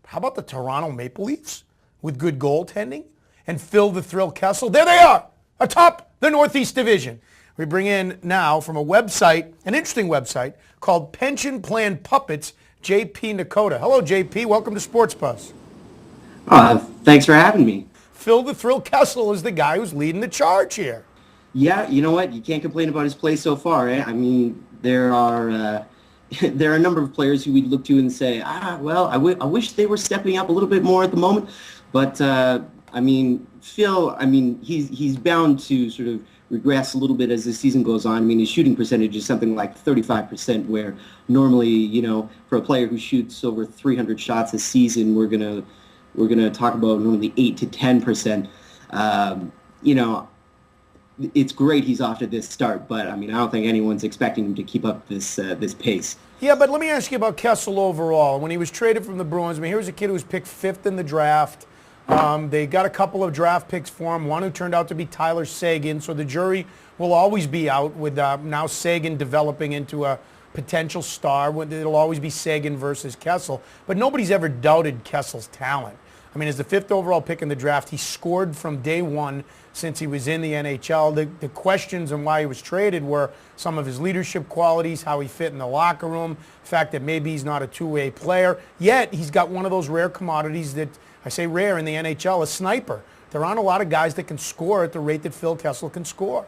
How about the Toronto Maple Leafs with good goaltending and Phil the Thrill Kessel? There they are, atop the Northeast Division. We bring in now from a website, an interesting website called Pension Plan Puppets, JP Nikota. Hello, JP. Welcome to Sports Buzz. Thanks for having me. Phil the Thrill Kessel is the guy who's leading the charge here. Yeah, you know what? You can't complain about his play so far, eh? I mean, there are there are a number of players who we'd look to and say, well, I wish they were stepping up a little bit more at the moment. But I mean, Phil, I mean, he's bound to sort of regress a little bit as the season goes on. I mean, his shooting percentage is something like 35%, where normally, you know, for a player who shoots over 300 shots a season, we're gonna talk about normally 8 to 10%. You know, it's great he's off to this start, but I mean, I don't think anyone's expecting him to keep up this pace. Yeah, but let me ask you about Kessel overall. When he was traded from the Bruins, I mean, here's a kid who was picked 5th in the draft. They got a couple of draft picks for him, one who turned out to be Tyler Seguin, so the jury will always be out with now Seguin developing into a potential star. It'll always be Seguin versus Kessel, but nobody's ever doubted Kessel's talent. I mean, as the 5th overall pick in the draft, he scored from day one since he was in the NHL. The questions on why he was traded were some of his leadership qualities, how he fit in the locker room, the fact that maybe he's not a two-way player. Yet, he's got one of those rare commodities that, I say rare in the NHL, a sniper. There aren't a lot of guys that can score at the rate that Phil Kessel can score.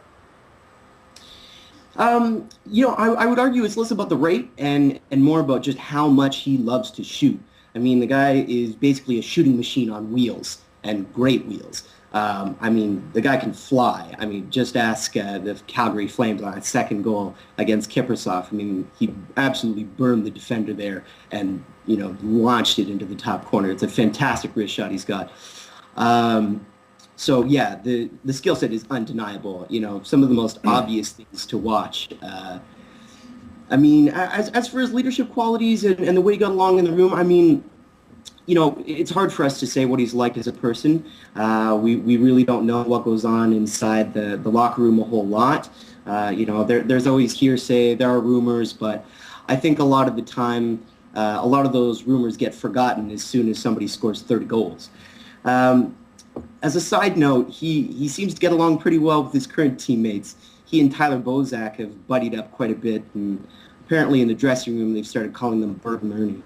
You know, I would argue it's less about the rate and more about just how much he loves to shoot. I mean, the guy is basically a shooting machine on wheels, and great wheels. I mean, the guy can fly. I mean, just ask the Calgary Flames on that second goal against Kiprusoff. I mean, he absolutely burned the defender there and, you know, launched it into the top corner. It's a fantastic wrist shot he's got. So, yeah, the skill set is undeniable. You know, some of the most obvious things to watch. I mean, as for his leadership qualities and the way he got along in the room, I mean, you know, it's hard for us to say what he's like as a person. We really don't know what goes on inside the locker room a whole lot. You know, there's always hearsay, there are rumors, but I think a lot of the time, a lot of those rumors get forgotten as soon as somebody scores 30 goals. As a side note, he seems to get along pretty well with his current teammates. He and Tyler Bozak have buddied up quite a bit, and apparently in the dressing room they've started calling them Bert and Ernie.